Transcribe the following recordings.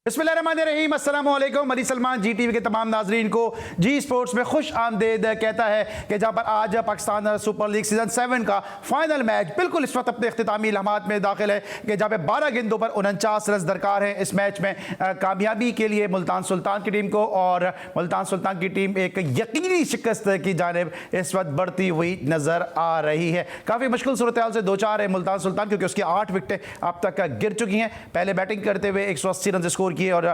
बिस्मिल्लाहिर्रहमानिर्रहीम, अस्सलाम वालेकुम। अली सलमान जी टीवी के तमाम नाजरीन को जी स्पोर्ट्स में खुश आमदेद कहता है कि जहाँ पर आज पाकिस्तान सुपर लीग सीजन 7 का फाइनल मैच बिल्कुल इस वक्त अपने इख्तितामी लम्हात में दाखिल है कि जहाँ पे 12 गेंदों पर 49 रन दरकार हैं इस मैच में कामयाबी के लिए मुल्तान सुल्तान की टीम को। और मुल्तान सुल्तान की टीम एक यकीनी शिकस्त की जानिब इस वक्त बढ़ती हुई नज़र आ रही है। काफ़ी मुश्किल सूरत हाल से दो चार है मुल्तान सुल्तान, क्योंकि उसकी 8 विकेटें अब तक गिर चुकी हैं। पहले बैटिंग करते हुए 180 रन स्कोर किए और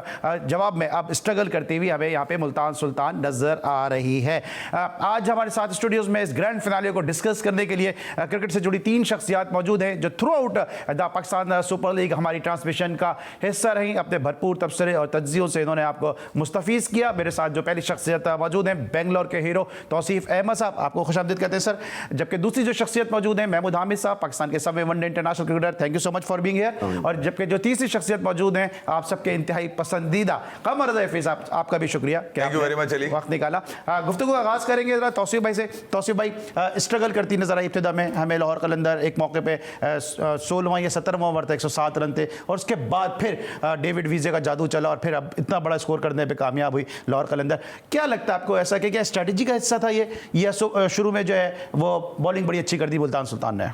जवाब में अब स्ट्रगल करती हुई हमें यहाँ पे मुल्तान सुल्तान नजर आ रही है। आज हमारे साथ स्टूडियोज में इस ग्रैंड फिनाले को डिस्कस करने के लिए क्रिकेट से जुड़ी 3 शख्सियात मौजूद हैं जो through out the Pakistan super league हमारी ट्रांसमिशन का हिस्सा रही। अपने भरपूर तबसरे और तज्जियों से इन्होंने आपको मुस्तफीज किया। मेरे साथ जो पहली शख्सियत मौजूद हैं बेंगलोर के हीरो तौसीफ अहमद साहब, आपको खुशामदीद कहते हैं सर। जबकि दूसरी जो शख्सियत मौजूद है महमूद हामिद साहब, पाकिस्तान के Subway one day international cricketer, thank you so much for being here. और जबकि जो तीसरी शख्सियत मौजूद हैं आप सबके इंतहाई पसंदीदा कमर रज़ा हफीज़ साहब, आपका भी शुक्रिया, थैंक यू वेरी मच। चलिए वक्त निकाला। गुफ्तगू आगाज़ करेंगे जरा तौसीफ भाई से। तौसीफ भाई, स्ट्रगल करती नजर आई इब्तिदा में हमें लाहौर कलंदर, एक मौके पे 16वां या 17वां ओवर था, 107 रन थे और उसके बाद फिर डेविड वीजे का जादू चला और फिर अब इतना बड़ा स्कोर करने पे कामयाब हुई लाहौर कलंदर। क्या लगता है आपको, ऐसा कि क्या स्ट्रेटजी का हिस्सा था ये, या शुरू में जो है वो बॉलिंग बड़ी अच्छी कर दी मुल्तान सुल्तान ने?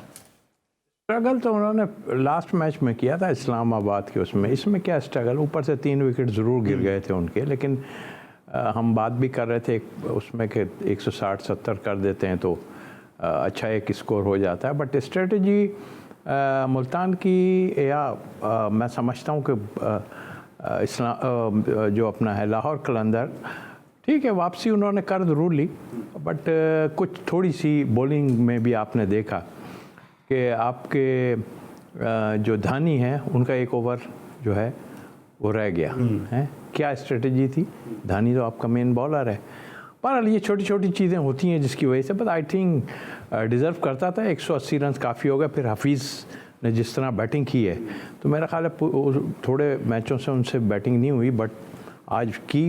स्ट्रगल तो उन्होंने लास्ट मैच में किया था इस्लामाबाद के, उसमें इसमें क्या स्ट्रगल, ऊपर से 3 विकेट ज़रूर गिर गए थे उनके, लेकिन हम बात भी कर रहे थे उसमें कि 160-70 कर देते हैं तो अच्छा एक स्कोर हो जाता है। बट स्ट्रेटजी मुल्तान की, या मैं समझता हूँ कि जो अपना है लाहौर कलंदर, ठीक है वापसी उन्होंने कर ज़रूर ली, बट कुछ थोड़ी सी बॉलिंग में भी आपने देखा कि आपके जो धानी हैं उनका एक ओवर जो है वो रह गया है। क्या स्ट्रेटजी थी? धानी तो आपका मेन बॉलर है। पर ये छोटी छोटी चीज़ें होती हैं जिसकी वजह से, बट आई थिंक डिज़र्व करता था। 180 रन काफ़ी हो गए। फिर हफीज़ ने जिस तरह बैटिंग की है तो मेरा ख्याल है थोड़े मैचों से उनसे बैटिंग नहीं हुई, बट आज की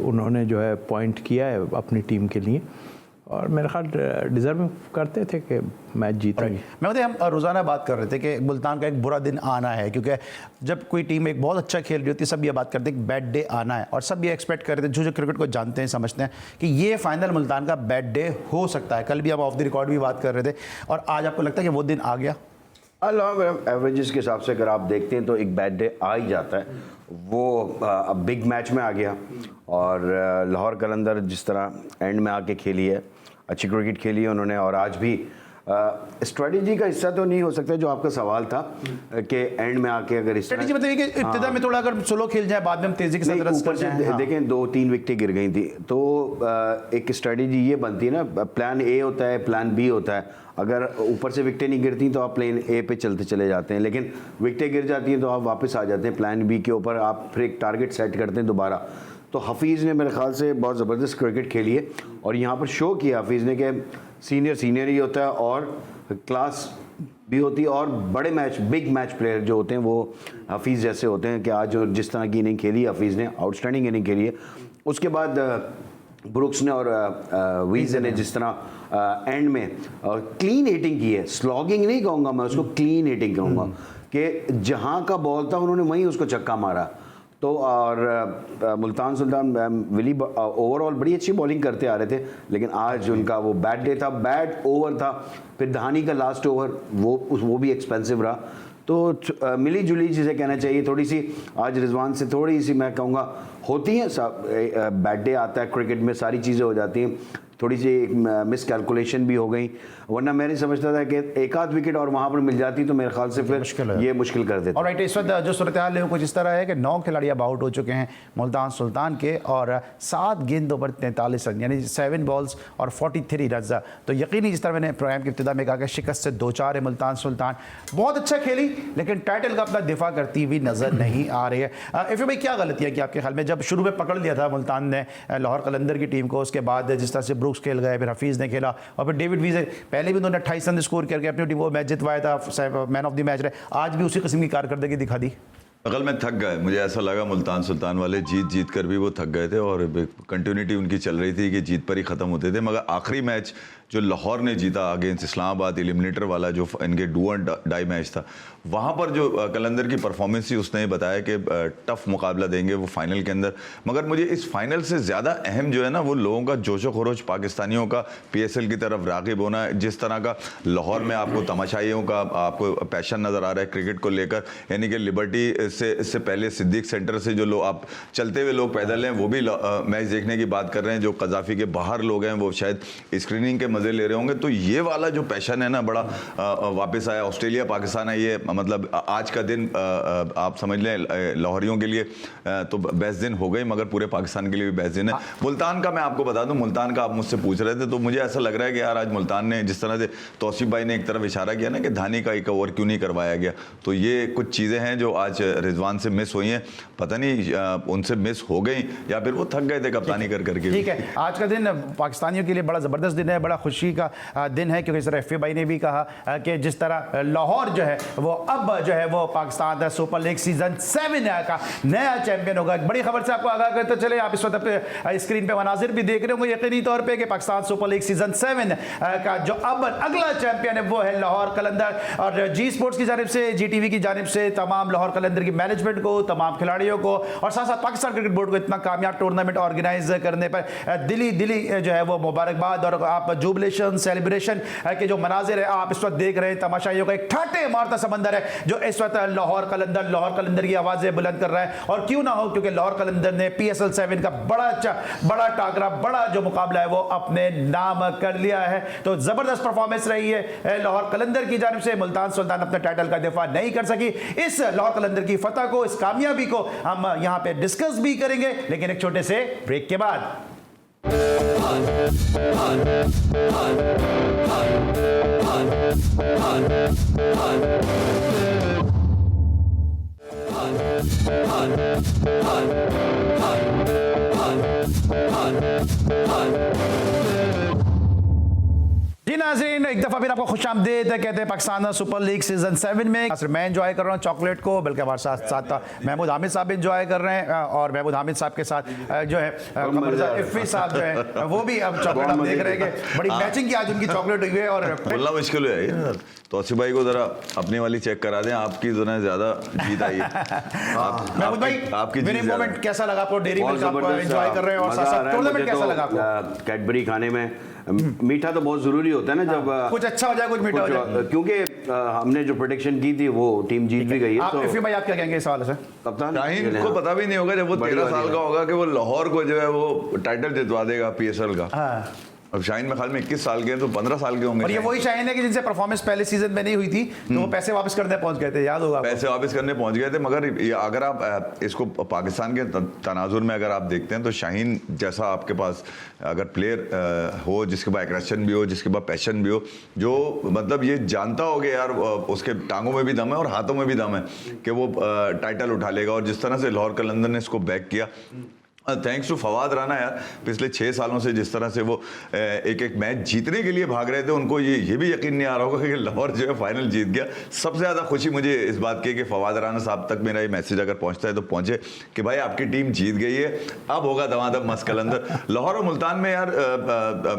उन्होंने जो है पॉइंट किया है अपनी टीम के लिए और मेरे ख्याल डिज़र्व करते थे कि मैच जीतेंगे। मैं बताइए, हम रोज़ाना बात कर रहे थे कि मुल्तान का एक बुरा दिन आना है, क्योंकि जब कोई टीम एक बहुत अच्छा खेल रही होती है सब ये बात करते हैं कि बैड डे आना है, और सब ये एक्सपेक्ट कर रहे थे जो क्रिकेट को जानते हैं समझते हैं कि ये फाइनल मुल्तान का बैड डे हो सकता है। कल भी आप ऑफ द रिकॉर्ड भी बात कर रहे थे, और आज आपको लगता है कि वो दिन आ गया? एवरेजेस के हिसाब से अगर आप देखते हैं तो एक बैड डे आ ही जाता है। वो अब बिग मैच में आ गया और लाहौर कलंदर जिस तरह एंड में आके खेली है, अच्छी क्रिकेट खेली है उन्होंने, और आज भी स्ट्रेटजी का हिस्सा तो नहीं हो सकता जो आपका सवाल था कि एंड में आके अगर स्ट्रेटजी मतलब कि इब्तिदा में थोड़ा अगर स्लो खेल जाए, बाद में हम तेजी के साथ रन कर जाएं। हाँ। देखें 2-3 विकेटें गिर गई थी तो एक स्ट्रेटजी ये बनती है ना, प्लान ए होता है, प्लान बी होता है। अगर ऊपर से विकेटें नहीं गिरती तो आप प्लान ए पे चलते चले जाते हैं, लेकिन विकेटें गिर जाती हैं तो आप वापस आ जाते हैं प्लान बी के ऊपर, आप फिर एक टारगेट सेट करते हैं दोबारा। तो हफीज़ ने मेरे ख्याल से बहुत ज़बरदस्त क्रिकेट खेली है और यहाँ पर शो किया हफीज़ ने कि सीनियर ही होता है और क्लास भी होती है, और बड़े मैच बिग मैच प्लेयर जो होते हैं वो हफीज़ जैसे होते हैं कि आज जिस तरह की इनिंग खेली हफीज़ ने, आउटस्टैंडिंग इनिंग खेली है। उसके बाद ब्रुक्स ने और वीज़ ने जिस तरह एंड में क्लीन हिटिंग की है, स्लॉगिंग नहीं कहूँगा मैं उसको, क्लीन हिटिंग कहूँगा कि जहाँ का बॉल था उन्होंने वहीं उसको छक्का मारा। तो और मुल्तान सुल्तान विली ओवरऑल बड़ी अच्छी बॉलिंग करते आ रहे थे, लेकिन आज उनका वो बैड डे था, बैड ओवर था। फिर धानी का लास्ट ओवर वो भी एक्सपेंसिव रहा। तो मिली जुली जिसे कहना चाहिए, थोड़ी सी आज रिजवान से थोड़ी सी मैं कहूँगा होती है, बैड डे आता है क्रिकेट में, सारी चीज़ें हो जाती हैं, थोड़ी सी मिस कैलकुलेशन भी हो गई, वरना मैं नहीं समझता था कि एक आध विकेट और वहाँ पर मिल जाती तो मेरे ख्याल से फिर ये मुश्किल कर देता। और राइट, इस वक्त जो सूरत हाल है वो कुछ इस तरह है कि 9 खिलाड़ी अब आउट हो चुके हैं मुल्तान सुल्तान के, और 7 गेंदों पर 43 रन, यानी 7 बॉल्स और 43 रन। तो यकीनी जिस तरह मैंने प्रोग्राम की इब्तिदा में कहा कि शिकस्त से 2-4 है मुल्तान सुल्तान, बहुत अच्छा खेली लेकिन टाइटल का अपना दिफा करती हुई नजर नहीं आ रही है। इफ़े भाई, क्या गलती है कि आपके ख्याल में जब शुरू में पकड़ लिया था मुल्तान ने लाहौर कलंदर की टीम को, उसके बाद जिस तरह से ब्रुक्स खेल गए, फिर हफीज़ ने खेला और फिर डेविड वीज़े, पहले भी उन्होंने 28 रन स्कोर करके अपनी टीम वो मैच जितवाया था, मैन ऑफ द मैच रहे, आज भी उसी किस्म की कारकर्दगी दिखा दी? अकल में थक गए, मुझे ऐसा लगा मुल्तान सुल्तान वाले जीत जीत कर भी वो थक गए थे और कंटिन्यूटी उनकी चल रही थी कि जीत पर ही ख़त्म होते थे। मगर आखिरी मैच जो लाहौर ने जीता अगेंस्ट इस्लामाबाद एलिमिनेटर वाला जो इनके डू एंड डाई मैच था, वहाँ पर जो कलंदर की परफॉर्मेंस थी उसने बताया कि टफ मुकाबला देंगे वो फाइनल के अंदर। मगर मुझे इस फाइनल से ज़्यादा अहम जो है ना वो लोगों का जोशो खरोश, पाकिस्तानियों का PSL की तरफ राग़िब होना, जिस तरह का लाहौर में आपको तमाशाइयों का आपको पैशन नज़र आ रहा है क्रिकेट को लेकर। यानी कि लिबर्टी से इससे पहले सिद्दीक सेंटर से जो लोग आप चलते हुए लोग पैदल हैं वो भी मैच देखने की बात कर रहे हैं। जो कज़ाफ़ी के बाहर लोग हैं वो शायद स्क्रीनिंग के मज़े ले रहे होंगे। तो ये वाला जो पैशन है ना बड़ा वापस आया। ऑस्ट्रेलिया पाकिस्तान है, ये मतलब आज का दिन आप समझ लें लाहौरियों के लिए तो बेस्ट दिन हो गई, मगर पूरे पाकिस्तान के लिए भी बेस्ट दिन है। मुल्तान का मैं आपको बता दूं, मुल्तान का आप मुझसे पूछ रहे थे तो मुझे ऐसा लग रहा है कि यार आज मुल्तान ने जिस तरह से तौसीफ भाई ने एक तरफ इशारा किया ना कि धानी का एक ओवर क्यों नहीं करवाया गया, तो ये कुछ चीज़ें हैं जो आज रिजवान से मिस हुई हैं। पता नहीं उनसे मिस हो गई या फिर वो थक गए थे कप्तानी कर करके। ठीक है, आज का दिन पाकिस्तानियों के लिए बड़ा ज़बरदस्त दिन है, बड़ा खुशी का दिन है, क्योंकि सर FA भाई ने भी कहा कि जिस तरह लाहौर जो है वो अब जो है वो पाकिस्तान सुपर लीग सीजन 7 का नया चैंपियन होगा। एक बड़ी खबर से आपको आगाह करते चले, आप इस वक्त अपने स्क्रीन पे मनाजिर भी देख रहे होंगे यकीनी तौर पे कि पाकिस्तान सुपर लीग सीजन 7 का जो अब अगला चैंपियन है वो है लाहौर कलंदर। और जी स्पोर्ट्स की जानिब से, GTV की जानिब से तमाम लाहौर कलंदर की मैनेजमेंट को, तमाम खिलाड़ियों को और साथ साथ पाकिस्तान क्रिकेट बोर्ड को इतना कामयाब टूर्नामेंट ऑर्गेनाइज करने पर दिली जो है वो मुबारकबाद और आप जुबलेशन सेलिब्रेशन के जो मनाजिर है आप इस वक्त देख रहे हैं। तमाशाइयों का एक ठाटे मारता समंदर है जो इस वक्त लाहौर कलंदर की आवाज़ें बुलंद कर रहा है। और क्यों ना हो, क्योंकि लाहौर कलंदर ने PSL 7 का बड़ा टाकरा, बड़ा जो मुकाबला है वो अपने नाम कर लिया है। तो ज़बरदस्त परफॉर्मेंस रही है लाहौर कलंदर की जानिब से। मुल्तान सुल्तान अपने टाइटल का दिफा नहीं कर सकी। इस लाहौर कलंदर की फतह को, इस कामयाबी को हम यहाँ पे डिस्कस भी करेंगे, लेकिन एक छोटे से ब्रेक के बाद। जी नाज़रीन, एक दफ़ा फिर आपको खुशामदीद कहते हैं पाकिस्तान सुपर लीग सीजन 7 में। मैं एंजॉय कर रहा हूँ चॉकलेट को, बल्कि हमारे साथ महमूद हामिद साहब भी एंजॉय कर रहे हैं और महमूद हामिद साहब के साथ जो है इफ़ी साहब जो है वो भी अब चॉकलेट आप देख रहे हैं कि बड़ी मैचिंग की आज उनकी चॉकलेट हुई है। और बोलना मुश्किल है यार, तौसीफ भाई को जरा अपनी वाली चेक करा दें, आपकी जो है ज्यादा जीत आई है। महमूद भाई, आपकी विनिंग मोमेंट कैसा लगा आपको? डेयरी मिल्क आप एंजॉय कर रहे हैं और साथ टूर्नामेंट कैसा लगा आपको? कैडबरी खाने में मीठा तो बहुत जरूरी होता है ना, जब कुछ अच्छा हो जाए कुछ मीठा हो जाए, क्योंकि हमने जो प्रोडिक्शन की थी वो टीम जीत भी गई है। तो इफ़ी भाई आप क्या कहेंगे इस हवाले से? कप्तान शाहीन को पता भी नहीं होगा जब वो 13 साल का होगा कि वो लाहौर को जो है वो टाइटल जितवा देगा PSL का। अब शाहीन में ख्याल में 21 साल के हैं तो 15 साल के होंगे। और ये वही शाहीन है कि जिनसे परफॉर्मेंस पहले सीजन में नहीं हुई थी तो वो पैसे वापस करने पहुंच गए थे, याद होगा? पैसे वापस करने पहुंच गए थे। मगर ये अगर आप इसको पाकिस्तान के तनाजुर में अगर आप देखते हैं तो शाहीन जैसा आपके पास अगर प्लेयर हो जिसके पास एग्रेशन भी हो, जिसके पास पैशन भी हो, जो मतलब ये जानता हो कि यार उसके टांगों में भी दम है और हाथों में भी दम है कि वो टाइटल उठा लेगा। और जिस तरह से लाहौर कलंदर ने इसको बैक किया, थैंक्स टू फवाद राना यार, पिछले 6 सालों से जिस तरह से वो एक एक मैच जीतने के लिए भाग रहे थे, उनको ये भी यकीन नहीं आ रहा होगा कि लाहौर जो है फाइनल जीत गया। सबसे ज़्यादा खुशी मुझे इस बात की कि फवाद राना साहब तक मेरा ये मैसेज अगर पहुंचता है तो पहुंचे कि भाई आपकी टीम जीत गई है, अब होगा दमादम मस्त कलंदर। लाहौर और मुल्तान में यार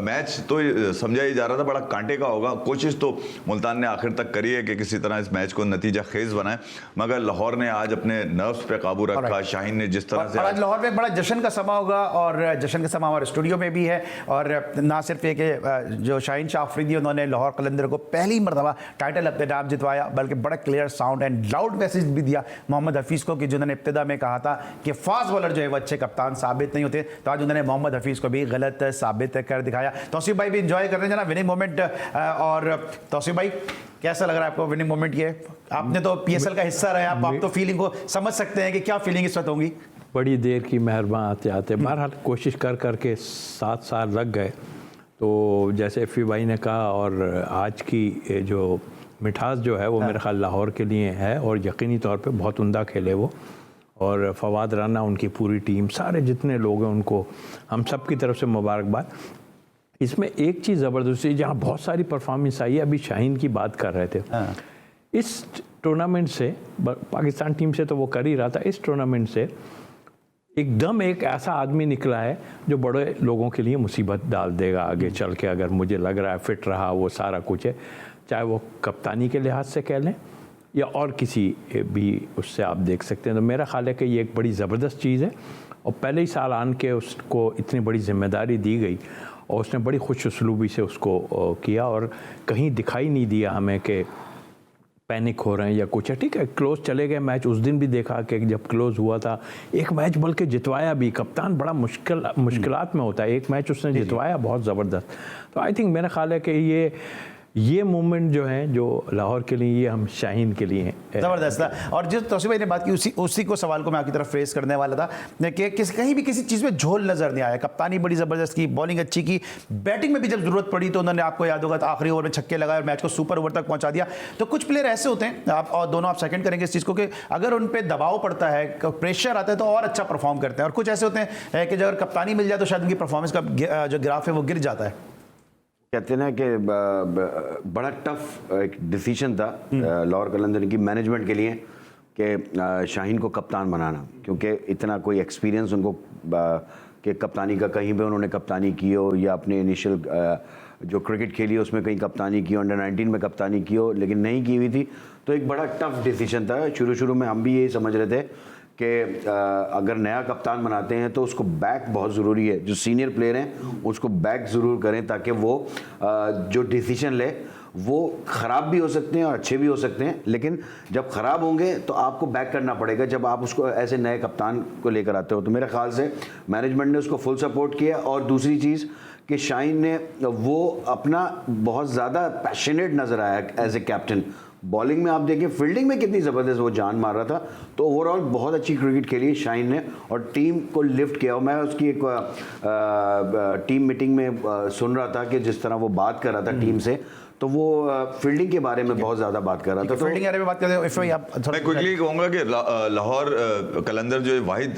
मैच तो समझा ही जा रहा था बड़ा कांटे का होगा। कोशिश तो मुल्तान ने आखिर तक करी है कि किसी तरह इस मैच को नतीजा खेज बनाए, मगर लाहौर ने आज अपने नर्व्स पे काबू रखा। शाहीन ने जिस तरह से आज लाहौर में बड़ा जश्न का समा होगा और जश्न का समा हमारे स्टूडियो में भी है। और ना सिर्फ ये कि जो शाहीन शाह अफरीदी उन्होंने लाहौर कलंदर को पहली मरतबा टाइटल अपने नाम जितवाया, बल्कि बड़ा clear sound and loud message भी दिया मोहम्मद हफीज़ को कि जिन्होंने इब्तिदा में कहा था कि फास्ट बॉलर जो है वो अच्छे कप्तान साबित नहीं होते, तो आज उन्होंने मोहम्मद हफीज़ को भी गलत साबित कर दिखाया। तौसीफ भाई भी इंजॉय कर रहे हैं जना विनिंग मोमेंट। और तौसीफ भाई कैसा लग रहा है आपको विनिंग मोमेंट? ये आपने तो PSL का हिस्सा रहे, आप तो फीलिंग को समझ सकते हैं कि क्या फीलिंग इस वक्त होंगी। बड़ी देर की मेहरबान आते आते बहरहाल कोशिश कर करके 7 साल लग गए। तो जैसे इफ़ी भाई ने कहा, और आज की जो मिठास जो है वो मेरे ख्याल लाहौर के लिए है और यकीनी तौर पे बहुत उम्दा खेले वो। और फवाद राना, उनकी पूरी टीम, सारे जितने लोग हैं उनको हम सब की तरफ से मुबारकबाद। इसमें एक चीज़ ज़बरदस्ती जहाँ बहुत सारी परफॉर्मेंस आई है, अभी शाहीन की बात कर रहे थे, इस टूर्नामेंट से, पाकिस्तान टीम से तो वो कर ही रहा था, इस टूर्नामेंट से एकदम एक ऐसा आदमी निकला है जो बड़े लोगों के लिए मुसीबत डाल देगा आगे चल के। अगर मुझे लग रहा है फिट रहा, वो सारा कुछ है, चाहे वो कप्तानी के लिहाज से कह लें या और किसी भी उससे आप देख सकते हैं। तो मेरा ख्याल है कि ये एक बड़ी ज़बरदस्त चीज़ है और पहले ही साल आन के उसको इतनी बड़ी जिम्मेदारी दी गई और उसने बड़ी खुश उसलूबी से उसको किया और कहीं दिखाई नहीं दिया हमें कि पैनिक हो रहे हैं या कुछ है। ठीक है, क्लोज चले गए मैच, उस दिन भी देखा कि जब क्लोज हुआ था एक मैच बल्कि जितवाया भी। कप्तान बड़ा मुश्किलात में होता है, एक मैच उसने जितवाया बहुत ज़बरदस्त। तो आई थिंक मेरा ख्याल है कि ये मोमेंट जो है जो लाहौर के लिए, ये हम शाहीन के लिए हैं ज़बरदस्त था। और जिस तौसीफ भाई ने बात की उसी को सवाल को मैं आपकी तरफ फेस करने वाला था कि कहीं भी किसी चीज़ में झोल नज़र नहीं आया। कप्तानी बड़ी ज़बरदस्त की, बॉलिंग अच्छी की, बैटिंग में भी जब ज़रूरत पड़ी तो उन्होंने, आपको याद होगा, तो आखिरी ओवर में छक्के लगाए और मैच को सुपर ओवर तक पहुंचा दिया। तो कुछ प्लेयर ऐसे होते हैं, आप और दोनों आप सेकंड करेंगे इस चीज़ को, कि अगर उन पर दबाव पड़ता है, प्रेशर आता है तो और अच्छा परफॉर्म करते हैं, और कुछ ऐसे होते हैं कि अगर कप्तानी मिल जाए तो शायद उनकी परफॉर्मेंस का जो ग्राफ है वो गिर जाता है। कहते हैं ना कि बड़ा टफ एक डिसीजन था लाहौर कलंदर की मैनेजमेंट के लिए कि शाहीन को कप्तान बनाना, क्योंकि इतना कोई एक्सपीरियंस उनको कि कप्तानी का कहीं पे उन्होंने कप्तानी की हो या अपने इनिशियल जो क्रिकेट खेली उसमें कहीं कप्तानी की हो, अंडर-19 में कप्तानी की हो, लेकिन नहीं की हुई थी। तो एक बड़ा टफ डिसीजन था। शुरू में हम भी यही समझ रहे थे कि अगर नया कप्तान बनाते हैं तो उसको बैक बहुत ज़रूरी है, जो सीनियर प्लेयर हैं उसको बैक ज़रूर करें ताकि वो जो डिसीजन ले वो ख़राब भी हो सकते हैं और अच्छे भी हो सकते हैं, लेकिन जब ख़राब होंगे तो आपको बैक करना पड़ेगा जब आप उसको ऐसे नए कप्तान को लेकर आते हो। तो मेरे ख्याल से मैनेजमेंट ने उसको फुल सपोर्ट किया। और दूसरी चीज़ कि शाहीन ने वो अपना बहुत ज़्यादा पैशनेट नज़र आया एज ए कैप्टन। बॉलिंग में आप देखिए, फील्डिंग में कितनी ज़बरदस्त वो जान मार रहा था। तो ओवरऑल बहुत अच्छी क्रिकेट खेली शाहीन ने और टीम को लिफ्ट किया। और मैं उसकी एक टीम मीटिंग में सुन रहा था कि जिस तरह वो बात कर रहा था टीम से, तो वो फील्डिंग के बारे में बहुत ज़्यादा बात कर रहा था। तो फील्डिंग के बारे में बात करते हैं, मैं क्विकली कहूँगा कि लाहौर कलंदर जो वाहिद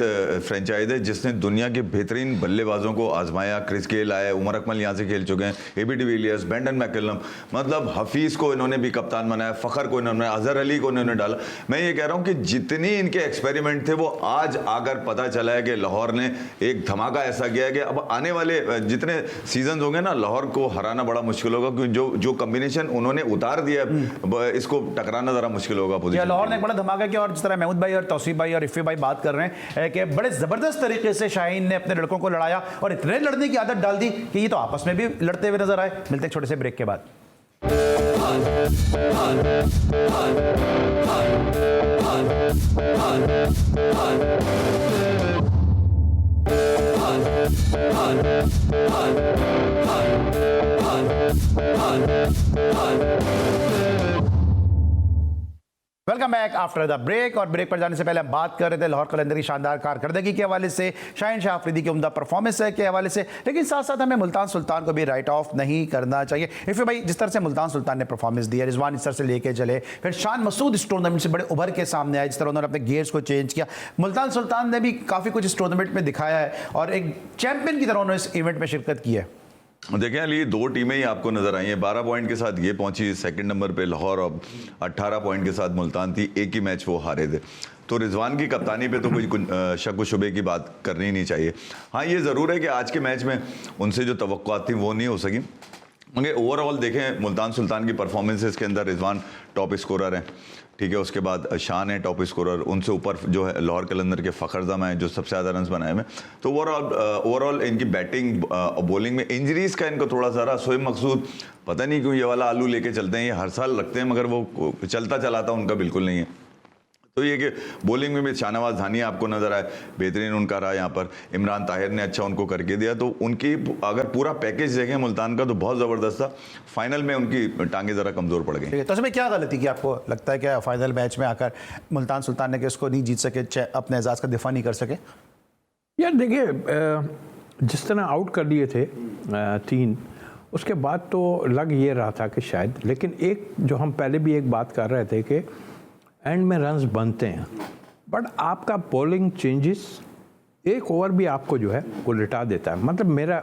फ्रेंचाइज है जिसने दुनिया के बेहतरीन बल्लेबाजों को आजमाया। क्रिस गेल आए, उमर अकमल यहाँ से खेल चुके हैं, एबी डिविलियर्स, ब्रेंडन मैकलम, मतलब हफीज़ को इन्होंने भी कप्तान बनाया, फ़खर को इन्होंने, अजहर अली को इन्होंने डाला। मैं ये कह रहा हूँ कि जितनी इनके एक्सपेरिमेंट थे वो आज आकर पता चला है कि लाहौर ने एक धमाका ऐसा किया है कि अब आने वाले जितने सीजन होंगे ना, लाहौर को हराना बड़ा मुश्किल होगा, क्योंकि जो कॉम्बिनेशन उन्होंने उतार दिया इसको टकराना जरा मुश्किल होगा। पोजीशन लाहौर ने एक बड़ा धमाका किया। और जिस तरह महमूद भाई और तौसीफ भाई और इफ़ी भाई बात कर रहे हैं कि बड़े ज़बरदस्त तरीके से शाहीन ने अपने लड़कों को लड़ाया और इतने लड़ने की आदत डाल दी कि ये तो आपस में भी लड़ते हुए नजर आए। मिलते हैं छोटे से ब्रेक के बाद। Welcome back after the break. और ब्रेक पर जाने से पहले हम बात कर रहे थे लाहौर कलंदर की शानदार कारकर्दगी के हवाले से, शाहीन शाह अफरीदी की उम्दा परफॉर्मेंस के हवाले से, लेकिन साथ साथ हमें मुल्तान सुल्तान को भी राइट ऑफ नहीं करना चाहिए। इफ़ भाई, जिस तरह से मुल्तान सुल्तान ने परफॉर्मेंस दिया, रिजवान इस तरह से लेके चले, फिर शान मसूद इस टूर्नामेंट से बड़े उभर के सामने आए, जिस तरह उन्होंने अपने गेयर्स को चेंज किया। मुल्तान सुल्तान ने भी काफ़ी कुछ इस टूर्नामेंट में दिखाया है और एक चैंपियन की तरह उन्होंने इस इवेंट में शिरकत की है। देखें अली, दो टीमें ही आपको नजर आई हैं। 12 पॉइंट के साथ ये पहुंची सेकंड नंबर पे लाहौर, और 18 पॉइंट के साथ मुल्तान थी। एक ही मैच वो हारे थे। तो रिजवान की कप्तानी पे तो कोई शक व शुबे की बात करनी नहीं चाहिए। हाँ, ये ज़रूर है कि आज के मैच में उनसे जो तवक्कुआत थी वो नहीं हो सकी, मगर ओवरऑल देखें मुल्तान सुल्तान की परफॉर्मेंसेस के अंदर रिजवान टॉप स्कोरर हैं, ठीक है, उसके बाद शान है टॉप स्कोरर, उनसे ऊपर जो है लाहौर कलंदर के फ़खर जमा है जो सबसे ज़्यादा रन्स बनाए हुए। तो ओवरऑल इनकी बैटिंग बॉलिंग में इंजरीज़ का इनको थोड़ा सा, शोएब मकसूद पता नहीं क्यों ये वाला आलू लेके चलते हैं, ये हर साल रखते हैं मगर वो चलता चलाता उनका बिल्कुल नहीं है। तो ये कि बॉलिंग में भी शाहनवाज धानिया आपको नज़र आए, बेहतरीन उनका रहा यहाँ पर। इमरान ताहिर ने अच्छा उनको करके दिया। तो उनकी अगर पूरा पैकेज देखें मुल्तान का तो बहुत ज़बरदस्त था। फाइनल में उनकी टांगे ज़रा कमज़ोर पड़ गई। तो इसमें क्या गलती की आपको लगता है कि फाइनल मैच में आकर मुल्तान सुल्तान ने कि उसको नहीं जीत सके, अपने एजाज़ का दिफा नहीं कर सके? यार देखिए, जिस तरह आउट कर लिए थे 3, उसके बाद तो लग ये रहा था कि शायद, लेकिन एक जो हम पहले भी एक बात कर रहे थे कि एंड में रन्स बनते हैं, बट आपका बॉलिंग चेंजेस एक ओवर भी आपको जो है वो लिटा देता है। मतलब मेरा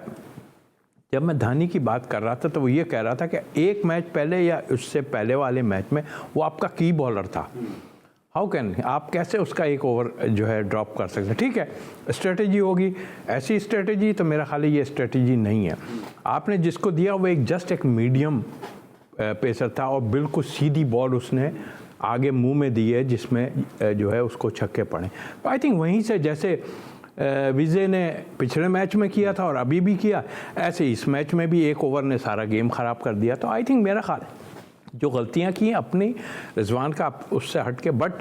जब मैं धानी की बात कर रहा था तो वो ये कह रहा था कि एक मैच पहले या उससे पहले वाले मैच में वो आपका की बॉलर था। हाउ कैन आप कैसे उसका एक ओवर जो है ड्रॉप कर सकते हैं? ठीक है, स्ट्रेटजी होगी, ऐसी स्ट्रेटजी तो मेरा ख्याल है ये स्ट्रेटजी नहीं है। आपने जिसको दिया वो जस्ट एक मीडियम पेसर था और बिल्कुल सीधी बॉल उसने आगे मुंह में दी है जिसमें जो है उसको छक्के पड़े। तो आई थिंक वहीं से जैसे विजय ने पिछले मैच में किया था और अभी भी किया, ऐसे इस मैच में भी एक ओवर ने सारा गेम ख़राब कर दिया। तो आई थिंक मेरा ख्याल है जो गलतियां की अपनी रिजवान का उससे हट के, बट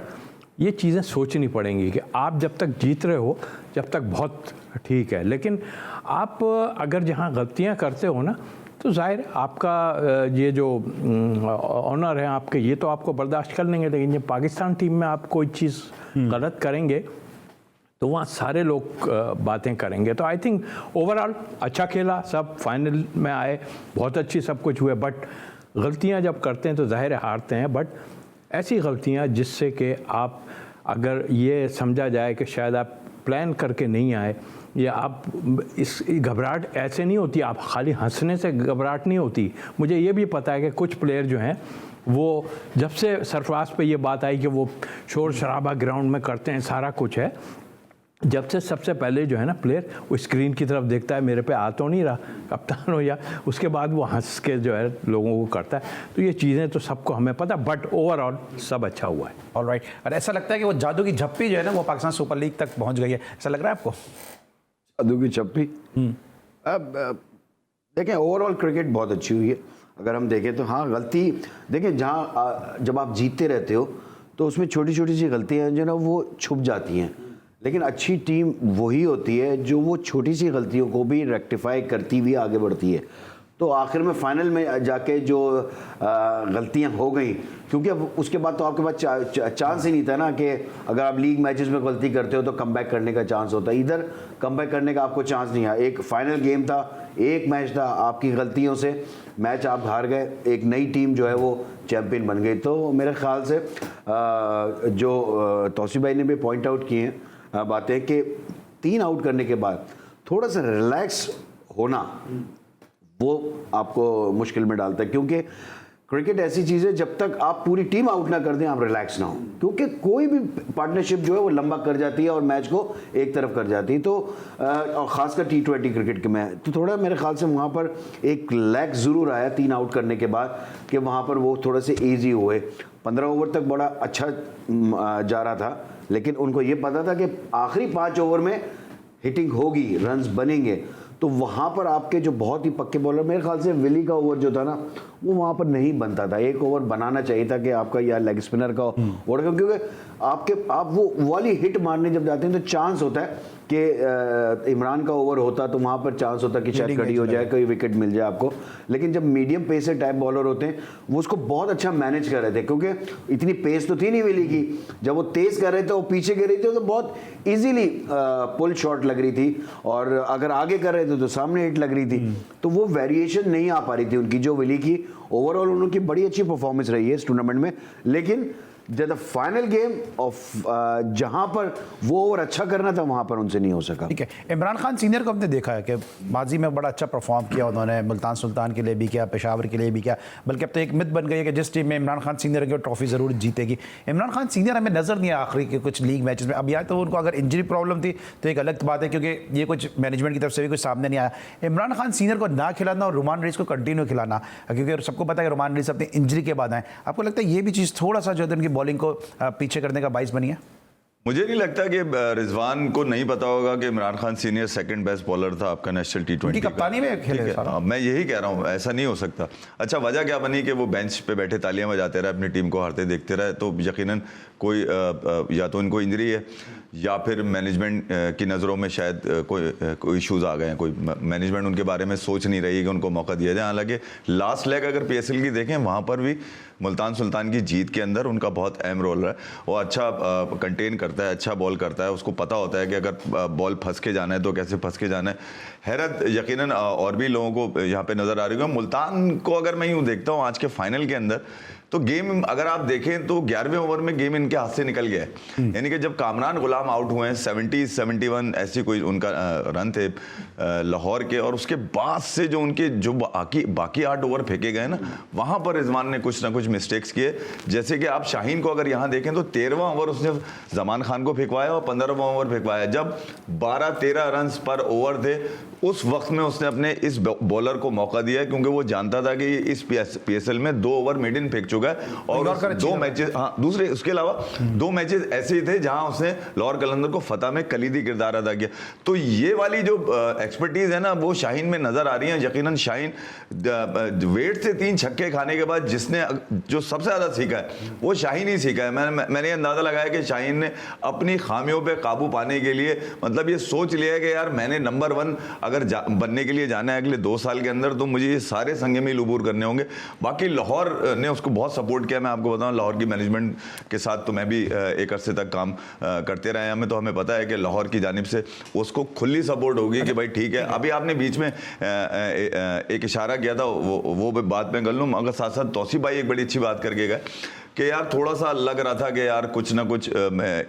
ये चीज़ें सोचनी पड़ेंगी कि आप जब तक जीत रहे हो जब तक बहुत ठीक है, लेकिन आप अगर जहाँ गलतियां करते हो ना तो जाहिर आपका ये जो ऑनर है आपके, ये तो आपको बर्दाश्त कर लेंगे, लेकिन जब पाकिस्तान टीम में आप कोई चीज़ गलत करेंगे तो वहाँ सारे लोग बातें करेंगे। तो आई थिंक ओवरऑल अच्छा खेला, सब फाइनल में आए, बहुत अच्छी सब कुछ हुए, बट गलतियाँ जब करते हैं तो जाहिर है हारते हैं। बट ऐसी गलतियाँ जिससे कि आप अगर ये समझा जाए कि शायद आप प्लान करके नहीं आए या आप इस घबराहट ऐसे नहीं होती, आप खाली हंसने से घबराहट नहीं होती। मुझे ये भी पता है कि कुछ प्लेयर जो हैं वो जब से सरफराज पे ये बात आई कि वो शोर शराबा ग्राउंड में करते हैं, सारा कुछ है, जब से सबसे पहले जो है ना प्लेयर वो स्क्रीन की तरफ देखता है, मेरे पे आ तो नहीं रहा कप्तान हो, या उसके बाद वो हंस के जो है लोगों को करता है। तो ये चीज़ें तो सबको हमें पता, बट ओवरऑल सब अच्छा हुआ है। ऑलराइट। और ऐसा लगता है कि वो जादू की झप्पी जो है ना वो पाकिस्तान सुपर लीग तक पहुंच गई है, ऐसा लग रहा है आपको? जादू की झप्पी। अब देखें ओवरऑल क्रिकेट बहुत अच्छी हुई है। अगर हम देखें तो हाँ गलती, देखें जहाँ जब आप जीतते रहते हो तो उसमें छोटी छोटी सी गलतियाँ जो ना वो छुप जाती हैं, लेकिन अच्छी टीम वही होती है जो वो छोटी सी गलतियों को भी रेक्टिफाई करती हुई आगे बढ़ती है। तो आखिर में फाइनल में जाके जो गलतियां हो गई, क्योंकि अब उसके बाद तो आपके पास चांस ही नहीं था ना कि अगर आप लीग मैचेस में गलती करते हो तो कमबैक करने का चांस होता है। इधर कमबैक करने का आपको चांस नहीं आया। एक फाइनल गेम था, एक मैच था, आपकी गलतियों से मैच आप हार गए, एक नई टीम जो है वो चैम्पियन बन गई। तो मेरे ख्याल से जो तौसीफ भाई ने भी पॉइंट आउट किए हैं बातें कि 3 आउट करने के बाद थोड़ा सा रिलैक्स होना वो आपको मुश्किल में डालता है, क्योंकि क्रिकेट ऐसी चीज़ है जब तक आप पूरी टीम आउट ना कर दें आप रिलैक्स ना हो, क्योंकि कोई भी पार्टनरशिप जो है वो लंबा कर जाती है और मैच को एक तरफ कर जाती है। तो और ख़ासकर T20 क्रिकेट के में तो थोड़ा मेरे ख्याल से वहाँ पर एक लैक ज़रूर आया 3 आउट करने के बाद कि वहाँ पर वो थोड़े से ईजी हुए। 15 ओवर तक बड़ा अच्छा जा रहा था, लेकिन उनको ये पता था कि आखिरी 5 ओवर में हिटिंग होगी, रन्स बनेंगे। तो वहाँ पर आपके जो बहुत ही पक्के बॉलर, मेरे ख्याल से विली का ओवर जो था ना वो वहाँ पर नहीं बनता था। एक ओवर बनाना चाहिए था कि आपका या लेग स्पिनर का ओवर, क्योंकि आप वो वाली हिट मारने जब जाते हैं तो चांस होता है कि इमरान का ओवर होता तो वहाँ पर चांस होता कि शायद कड़ी हो जाए, कोई विकेट मिल जाए आपको। लेकिन जब मीडियम पेसर टाइप बॉलर होते हैं वो उसको बहुत अच्छा मैनेज कर रहे थे, क्योंकि इतनी पेस तो थी नहीं विली की। जब वो तेज़ कर रहे थे, वो पीछे गिर रही थी तो बहुत ईजीली पुल शॉट लग रही थी, और अगर आगे कर रहे थे तो सामने हिट लग रही थी। तो वो वेरिएशन नहीं आ पा रही थी उनकी जो विली की। ओवरऑल उनकी बड़ी अच्छी परफॉर्मेंस रही है इस टूर्नामेंट में, लेकिन जब फाइनल गेम ऑफ जहां पर वो ओवर अच्छा करना था वहां पर उनसे नहीं हो सका। ठीक है, इमरान खान सीनियर को हमने देखा है कि माजी में बड़ा अच्छा परफॉर्म किया उन्होंने, मुल्तान सुल्तान के लिए भी किया, पेशावर के लिए भी किया, बल्कि अब तो एक मिथ बन गई है कि जिस टीम में इमरान खान सीनियर की ट्रॉफी ज़रूर जीतेगी। इमरान खान सीनियर हमें नज़र नहीं आया आखिरी के कुछ लीग मैचेस में। अब या तो उनको अगर इंजरी प्रॉब्लम थी तो एक अलग बात है, क्योंकि ये कुछ मैनेजमेंट की तरफ से भी कुछ सामने नहीं आया। इमरान खान सीनियर को ना खिलाना और रुमान रईस को कंटिन्यू खिलाना, क्योंकि सबको पता है कि रुमान रईस अपनी इंजरी के बाद आए, आपको लगता है ये भी चीज़ थोड़ा सा जो है उनकी बॉलिंग को पीछे करने का बाइस बनी है? मुझे नहीं लगता कि रिजवान को नहीं पता होगा कि Imran Khan senior second best bowler था आपका नेशनल T20 कप्तानी में खेले सारा। मैं यही कह रहा हूँ, ऐसा नहीं हो सकता। अच्छा, वजह क्या बनी कि वो बेंच पे बैठे तालियां बजाते रहे, अपनी टीम को हारते देखते रहे, तो यकीनन कोई या तो इनको इंजरी है या फिर मैनेजमेंट की नज़रों में शायद कोई इश्यूज़ आ गए हैं, कोई मैनेजमेंट उनके बारे में सोच नहीं रही है कि उनको मौका दिया जाए। हालांकि लास्ट लेग अगर PSL की देखें वहाँ पर भी मुल्तान सुल्तान की जीत के अंदर उनका बहुत अहम रोल है। वो अच्छा कंटेन करता है, अच्छा बॉल करता है, उसको पता होता है कि अगर बॉल फंस के जाना है तो कैसे फंस के जाना है। हैरत यकीनन और भी लोगों को यहाँ पे नज़र आ रही है। मुल्तान को अगर मैं यूँ देखता हूँ आज के फाइनल के अंदर, तो गेम अगर आप देखें तो 11वें ओवर में गेम इनके हाथ से निकल गया है। यानी कि जब कामरान गुलाम आउट हुए हैं 70-71 ऐसी कोई उनका रन थे लाहौर के, और उसके बाद से जो उनके जो बाकी 8 ओवर फेंके गए ना, वहां पर रिजवान ने कुछ ना कुछ मिस्टेक्स किए। जैसे कि आप शाहीन को अगर यहां देखें तो 13वां ओवर उसने जमान खान को फेंकवाया और 15वां ओवर फेंकवाया। जब 12-13 रन पर ओवर थे उस वक्त में उसने अपने इस बॉलर को मौका दिया, क्योंकि वो जानता था कि इस PSL में 2 ओवर मेडन फेंक चुका है और 2 मैचेस, हाँ दूसरे उसके अलावा 2 मैचेस ऐसे ही थे जहां उसने लाहौर कलंदर को फतह में कलीदी किरदार अदा किया। तो ये वाली जो एक्सपर्टीज है ना वो शाहीन में नजर आ रही है। यकीनन शाहीन वेट से 3 छक्के खाने के बाद जिसने जो सबसे ज्यादा सीखा है वो शाहीन ही सीखा है। मैंने अंदाजा लगाया कि शाहीन ने अपनी खामियों पे काबू पाने के लिए मतलब ये सोच लिया है कि यार मैंने नंबर 1 अगर बनने के लिए जाना है अगले 2 साल के अंदर, तो मुझे ये सारे संगे में उबूर करने होंगे। बाकी लाहौर ने उसको बहुत सपोर्ट किया। मैं आपको बताऊं लाहौर की मैनेजमेंट के साथ तो मैं भी एक अरसे तक काम करते रहे हैं, तो हमें पता है कि लाहौर की जानिब से उसको खुली सपोर्ट होगी कि भाई ठीक है। अभी आपने बीच में एक इशारा किया था, वो बात में कर लूँ, मगर साथ साथ तौसीफ भाई एक बड़ी अच्छी बात करके गए कि यार थोड़ा सा लग रहा था कि यार कुछ ना कुछ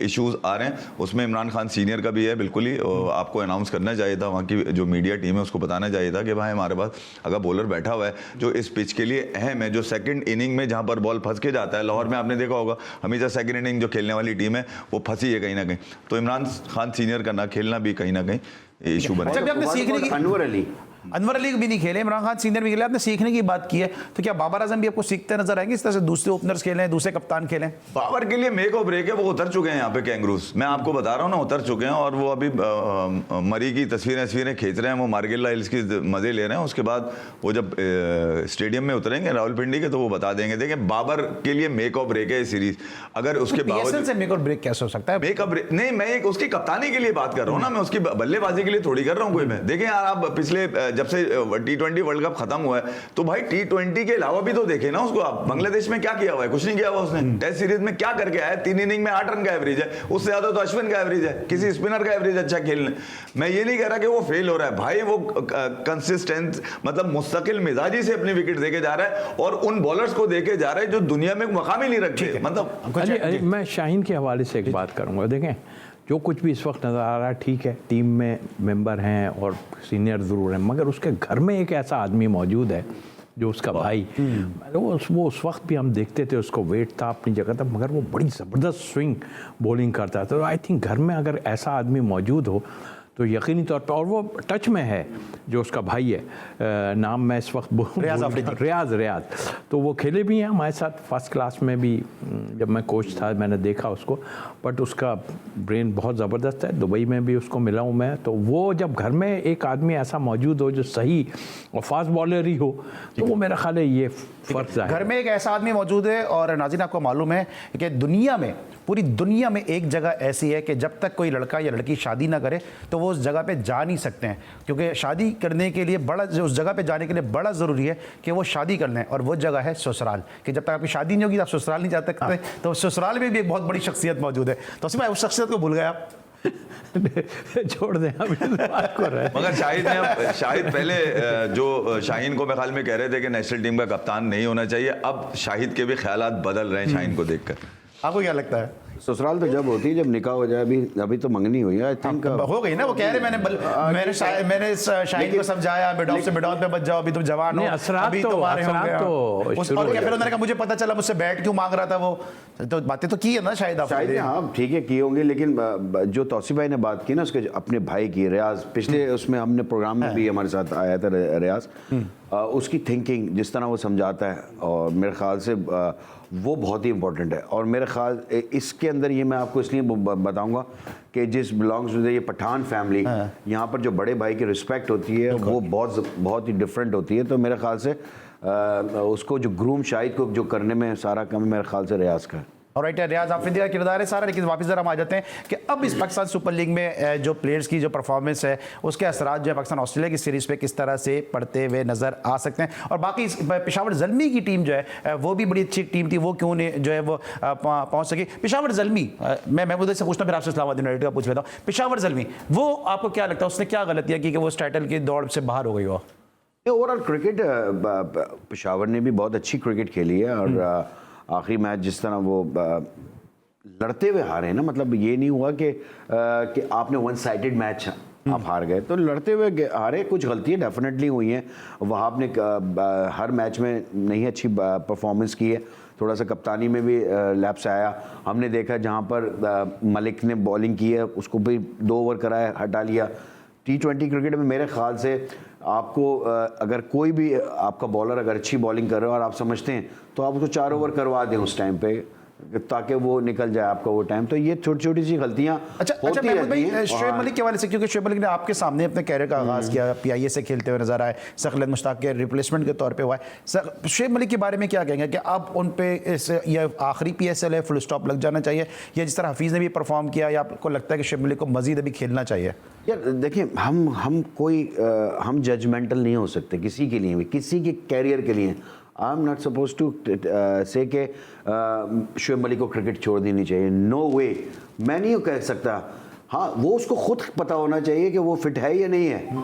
इश्यूज आ रहे हैं। उसमें इमरान खान सीनियर का भी है बिल्कुल ही, आपको अनाउंस करना चाहिए था, वहाँ की जो मीडिया टीम है उसको बताना चाहिए था कि भाई हमारे पास अगर बॉलर बैठा हुआ है जो इस पिच के लिए अहम है, जो सेकंड इनिंग में जहाँ पर बॉल फंस के जाता है। लाहौर में आपने देखा होगा हमेशा सेकंड इनिंग जो खेलने वाली टीम है वो फंसी है कहीं ना कहीं, तो इमरान खान सीनियर का ना खेलना भी कहीं ना कहीं इशू बना। अच्छा, आपने सीखने की अनवर अली भी नहीं खेले, इमरान खान सीनियर भी खेले, आपने सीखने की बात की है, तो क्या बाबर आजम भी आपको सीखते नजर आएंगे इस तरह से दूसरे ओपनर्स खेलें, दूसरे कप्तान खेलें? बाबर के लिए मेक और ब्रेक है, वो उतर चुके हैं यहाँ पे कैंगरूज, मैं आपको बता रहा हूँ ना, उतर चुके हैं और वो अभी मरी की तस्वीरें खींच रहे हैं, वो मार्गिला हिल्स की मजे ले रहे हैं। उसके बाद वो जब स्टेडियम में उतरेंगे रावलपिंडी के तो वो बता देंगे। देखें बाबर के लिए मेक और ब्रेक है ये सीरीज। अगर उसके बावजूद से मेक और ब्रेक कैसे हो सकता है? मेक और ब्रेक नहीं, मैं एक उसकी कप्तानी के लिए बात कर रहा हूँ ना, मैं उसकी बल्लेबाजी के लिए थोड़ी कर रहा हूँ कोई मैं। देखें यार आप पिछले जब से T20 वर्ल्ड कप खत्म हुआ है तो भाई T20 के अलावा भी तो देखे ना उसको आप। बांग्लादेश में क्या किया हुआ है? कुछ नहीं किया हुआ उसने। टेस्ट सीरीज में क्या करके आया? 3 इनिंग में 8 रन का एवरेज है, उससे ज्यादा तो अश्विन का एवरेज है, किसी स्पिनर का एवरेज अच्छा खेलने। मैं ये नहीं कह रहा कि वो फेल हो रहा है भाई, वो कंसिस्टेंट मतलब मुस्तकिल मिजाजी से अपनी विकेट देके जा रहा है और उन बॉलर्स को देके जा रहा है जो दुनिया में मकाम ही नहीं रखते। मतलब मैं शाहीन के हवाले से एक बात करूंगा। देखें जो कुछ भी इस वक्त नज़र आ रहा है ठीक है, टीम में मेंबर हैं और सीनियर ज़रूर हैं, मगर उसके घर में एक ऐसा आदमी मौजूद है जो उसका भाई, वो उस वक्त भी हम देखते थे, उसको वेट था अपनी जगह था, मगर वो बड़ी ज़बरदस्त स्विंग बॉलिंग करता था। तो आई थिंक घर में अगर ऐसा आदमी मौजूद हो तो यकीनी तौर पर, और वो टच में है जो उसका भाई है, नाम मैं इस वक्त रियाज, तो वो खेले भी हैं हमारे साथ फर्स्ट क्लास में भी। जब मैं कोच था मैंने देखा उसको, बट उसका ब्रेन बहुत ज़बरदस्त है। दुबई में भी उसको मिला हूँ मैं। तो वो जब घर में एक आदमी ऐसा मौजूद हो जो सही और फास्ट बॉलर ही हो, तो वो मेरा ख्याल है ये फ़र्क है। घर में एक ऐसा आदमी मौजूद है। और नाज़रीन आपको मालूम है कि दुनिया में, पूरी दुनिया में एक जगह ऐसी है कि जब तक कोई लड़का या लड़की शादी ना करे तो वो उस जगह पे जा नहीं सकते हैं, क्योंकि शादी करने के लिए उस जगह पे जाने के लिए बड़ा ज़रूरी है कि वो शादी कर लें, और वो जगह है ससुराल। कि जब तक आपकी शादी नहीं होगी आप ससुराल नहीं जा सकते। तो ससुराल में भी एक बहुत बड़ी शख्सियत मौजूद है। तो उसमें उस शख्सियत को भूल गए आप? छोड़ दें अभी बात को रहे। मगर शाहिद पहले जो शाहीन को मैं ख्याल में कह रहे थे कि नेशनल टीम का कप्तान नहीं होना चाहिए, अब शाहिद के भी ख्यालात बदल रहे हैं शाहीन को देखकर। आपको क्या लगता है? ससुराल तो जब होती है जब निकाह हो जाए। अभी तो मंगनी हुई है आई थिंक। हो गई ना, वो कह रहे मैंने शाहीन को समझाया बेडॉग से बेडॉग पे बच जाओ, अभी तुम जवान हो, अभी तुम्हारे होंगे। और क्या फिर उन्होंने कहा मुझे पता चला मुझसे बैट क्यों मांग रहा था वो, तो बातें तो की है ना शायद आपने। हाँ ठीक है की होंगी, लेकिन जो तौसीफ भाई ने बात की ना उसके अपने भाई की, रियाज, पिछले उसमें हमने प्रोग्राम में भी हमारे साथ आया था रियाज, उसकी थिंकिंग जिस तरह वो समझाता है, और मेरे ख्याल से वो बहुत ही इंपॉर्टेंट है। और मेरे ख्याल इसके अंदर ये मैं आपको इसलिए बताऊंगा कि जिस बिलोंग्स टू ये पठान फैमिली, यहाँ पर जो बड़े भाई की रिस्पेक्ट होती है वो बहुत ही डिफरेंट होती है। तो मेरे ख्याल से उसको जो ग्रूम शाहिद को जो करने में सारा काम मेरे ख्याल से रियाज का है। और राइट, रियाज आफरीदी का किरदार है सारा। लेकिन वापस जरा हम आ जाते हैं कि अब इस पाकिस्तान सुपर लीग में जो प्लेयर्स की जो परफॉर्मेंस है उसके असरात जो है पाकिस्तान ऑस्ट्रेलिया की सीरीज़ पे किस तरह से पड़ते हुए नज़र आ सकते हैं। और बाकी पेशावर ज़ल्मी की टीम जो है वो भी बड़ी अच्छी टीम थी, वो क्यों नहीं जो है वो पहुँच सकी। पेशावर ज़ल्मी, मैं महमूद से पूछना फिर आपसे इस्लामाबाद यूनाइटेड का पूछ लेता हूँ। पेशावर ज़ल्मी, वो आपको क्या लगता है उसने क्या गलतियाँ की कि वो उस टाइटल की दौड़ से बाहर हो गई हो? ओवरऑल क्रिकेट पेशावर ने भी बहुत अच्छी क्रिकेट खेली है, और आखिरी मैच जिस तरह वो लड़ते हुए हारे हैं ना, मतलब ये नहीं हुआ कि आपने वन साइडेड मैच आप हार गए, तो लड़ते हुए हारे। कुछ गलतियाँ डेफिनेटली हुई हैं, वहाब ने हर मैच में नहीं अच्छी परफॉर्मेंस की है, थोड़ा सा कप्तानी में भी लैप्स आया। हमने देखा जहाँ पर मलिक ने बॉलिंग की है उसको भी 2 ओवर कराया, हटा लिया। T20 क्रिकेट में मेरे ख्याल से आपको अगर कोई भी आपका बॉलर अगर अच्छी बॉलिंग कर रहा है और आप समझते हैं तो आप उसको 4 ओवर करवा दें उस टाइम पे, ताकि वो निकल जाए आपका वो टाइम। तो ये छोटी छोटी सी गलतियां होती रहती हैं। शोएब मलिक के वाले से, क्योंकि शोएब मलिक ने आपके सामने अपने कैरियर का आगाज़ किया, PIA से खेलते हुए नजर आए, सखलत मुश्ताक के रिप्लेसमेंट के तौर पे हुआ है। शोएब मलिक के बारे में क्या कहेंगे कि अब उन पे ये आखिरी PSL है, फुल स्टॉप लग जाना चाहिए, या जिस तरह हफीज़ ने भी परफॉर्म किया, या आपको लगता है कि शोएब मलिक को मजीद अभी खेलना चाहिए? यार देखिए, हम जजमेंटल नहीं हो सकते किसी के लिए भी, किसी के कैरियर के लिए। I am not suppose to say के शोएब मलिक को क्रिकेट छोड़ देनी चाहिए, नो वे। मैं नहीं कह सकता। हाँ, वो उसको खुद पता होना चाहिए कि वो फिट है या नहीं है।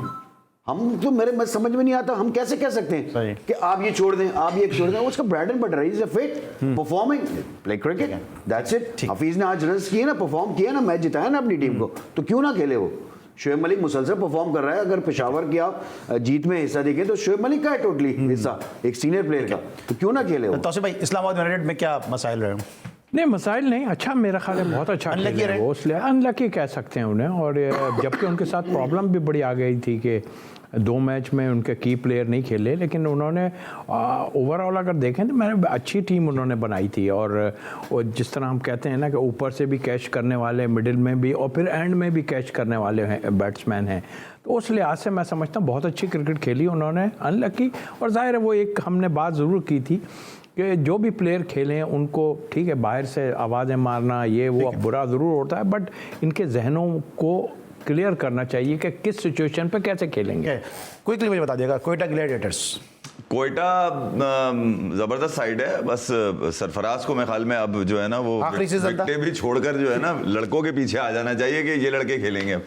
हम तो मेरे समझ में नहीं आता, हम कैसे कह सकते हैं कि आप ये छोड़ दें, आप ये छोड़ दें। उसका bread and butter is fit, performing, play cricket, that's it. Hafeez ने आज रन्स किए ना, परफॉर्म किया ना, मैच जिताया ना अपनी टीम को, तो क्यों ना खेले वो। शोएब मलिक मुसलसल परफॉर्म कर रहा है। अगर पेशावर की आप जीत में हिस्सा देखें तो शोएब मलिक का है टोटली हिस्सा, एक सीनियर प्लेयर का, तो क्यों ना खेले वो। तौसीफ भाई, इस्लामाबाद यूनाइटेड में क्या मसाइल रहे? नहीं, मसाइल नहीं, अच्छा मेरा ख्याल है बहुत अच्छा खेले हैं वो, इसलिए अनलकी कह सकते हैं उन्हें। और जबकि उनके साथ प्रॉब्लम भी बड़ी आ गई थी कि 2 मैच में उनके की प्लेयर नहीं खेले, लेकिन उन्होंने ओवरऑल अगर देखें तो मैंने अच्छी टीम उन्होंने बनाई थी। और जिस तरह हम कहते हैं ना कि ऊपर से भी कैच करने वाले, मिडिल में भी और फिर एंड में भी कैच करने वाले हैं बैट्समैन हैं, तो उस लिहाज से मैं समझता हूँ बहुत अच्छी क्रिकेट खेली उन्होंने। अनलकी, और जाहिर है वो एक हमने बात ज़रूर की थी कि जो भी प्लेयर खेलें उनको ठीक है बाहर से आवाज़ें मारना ये वो बुरा ज़रूर होता है, बट इनके जहनों को क्लियर करना चाहिए कि किस सिचुएशन पे कैसे खेलेंगे। क्विकली मुझे बता देगा, कोयटा ग्लैडिएटर्स। कोयटा जबरदस्त साइड है, बस सरफराज को मैं ख्याल में अब जो है ना वो विकेटें भी छोड़कर जो है ना लड़कों के पीछे आ जाना चाहिए कि ये लड़के खेलेंगे अब।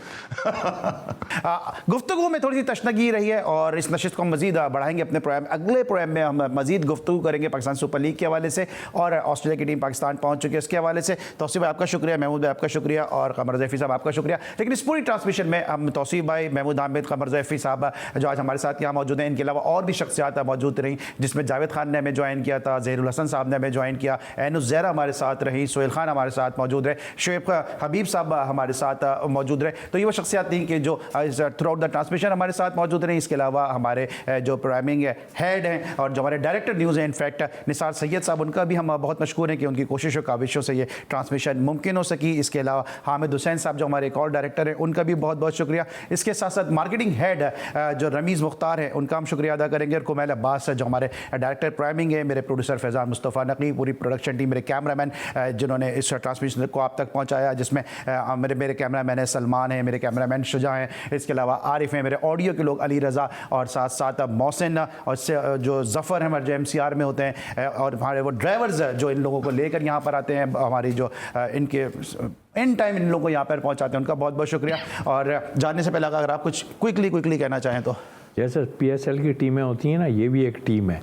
गुफ्तगू में थोड़ी सी तशनगी रही है और इस नशिस्त को हम मजीद बढ़ाएंगे अपने प्रोग्राम। अगले प्रोग्राम में हम मजीद गुफ्तगू करेंगे पाकिस्तान सुपर लीग के हवाले से, और ऑस्ट्रेलिया की टीम पाकिस्तान पहुंच चुकी है उसके हवाले से। तौसीफ भाई आपका शुक्रिया, महमूद भाई आपका शुक्रिया, और कमर ज़ैफ़ी साहब आपका शुक्रिया। लेकिन इस पूरी ट्रांसमिशन में हम तौसीफ भाई, महमूद हामिद, कमर ज़ैफ़ी साहब जो आज हमारे साथ यहाँ मौजूद हैं, इनके अलावा और भी शख्सियात मौजूद रही, जिसमें जावेद खान ने हमें ज्वाइन किया था, जहीरुल हसन साहब ने हमें ज्वाइन किया, एनुस ज़हरा हमारे साथ रही, सोहेल खान हमारे साथ मौजूद रहे, शोएब हबीब साहब हमारे साथ मौजूद रहे। तो ये वो शख्सियात थी कि जो थ्रू आउट द ट्रांसमिशन हमारे साथ मौजूद रही। इसके अलावा हमारे जो प्रोग्रामिंग हेड हैं और जो हमारे डायरेक्टर न्यूज़ हैं, इनफैक्ट निसार सैयद साहब, उनका भी हम बहुत मशकूर हैं कि उनकी कोशिश और काविशों से ये ट्रांसमिशन मुमकिन हो सकी। इसके अलावा हामिद हुसैन साहब जो हमारे एक और डायरेक्टर हैं, उनका भी बहुत बहुत शुक्रिया। इसके साथ साथ मार्केटिंग हेड जो रमीज़ मुख्तार है, उनका हम शुक्रिया अदा करेंगे। और कुमैल अब्बास जो हमारे डायरेक्टर प्राइमिंग है, मेरे प्रोड्यूसर फैज़ान मुस्तफ़ा नकवी, पूरी प्रोडक्शन टीम, मेरे कैमरामैन जिन्होंने इस ट्रांसमिशन को आप तक पहुंचाया, जिसमें मेरे कैमरामैन है सलमान है, मेरे कैमरामैन शुजा हैं, इसके अलावा आरिफ हैं, मेरे ऑडियो के लोग अली रज़ा, और साथ साथ मोहसिन, और जो ज़फ़र हैं हमारे जो MCR में होते हैं, और हमारे वो ड्राइवर्स जो इन लोगों को लेकर यहाँ पर आते हैं, हमारी जो इनके इन टाइम इन लोगों को यहाँ पर पहुँचाते हैं, उनका बहुत बहुत शुक्रिया। और जानने से पहले अगर आप कुछ क्विकली कहना चाहें तो। जैसे PSL की टीमें होती हैं ना, ये भी एक टीम है,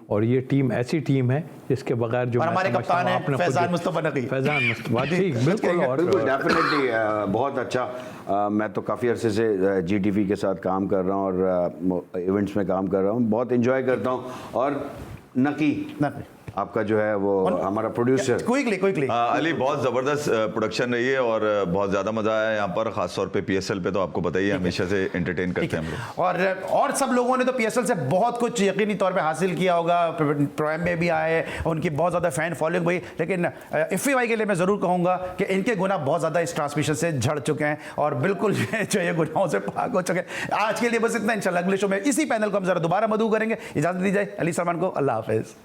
और ये टीम ऐसी टीम है जिसके बगैर जो हमारे कप्तान हैं फैज़ान मुस्तफ़ा नकवी, फैज़ान मुस्तफ़ा, ठीक बिल्कुल, और डेफिनेटली बहुत अच्छा। मैं तो काफ़ी अरसे से GTV के साथ काम कर रहा हूँ और इवेंट्स में काम कर रहा हूँ, बहुत इंजॉय करता हूँ। और नकी आपका जो है वो हमारा प्रोड्यूसर, क्विकली अली, बहुत ज़बरदस्त प्रोडक्शन रही है और बहुत ज़्यादा मज़ा आया यहाँ पर, ख़ासतौर पे PSL पे तो आपको पता ही है हमेशा से एंटरटेन करते हैं हम लोग। और सब लोगों ने तो PSL से बहुत कुछ यकीनी तौर पे हासिल किया होगा, प्रोग्राम में भी आए, उनकी बहुत ज़्यादा फ़ैन फॉलोइंग हुई। लेकिन इफ़ी भाई के लिए मैं ज़रूर कहूँगा कि इनके गुनाह बहुत ज़्यादा इस ट्रांसमिशन से झड़ चुके हैं और बिल्कुल जो ये गुनाहों से पाक हो चुके हैं। आज के लिए बस इतना, इंशाल्लाह अगले शो में इसी पैनल को हम ज़रा दोबारा मदऊ करेंगे। इजाज़त दी जाए अली सलमान को, अल्लाह हाफ़िज़।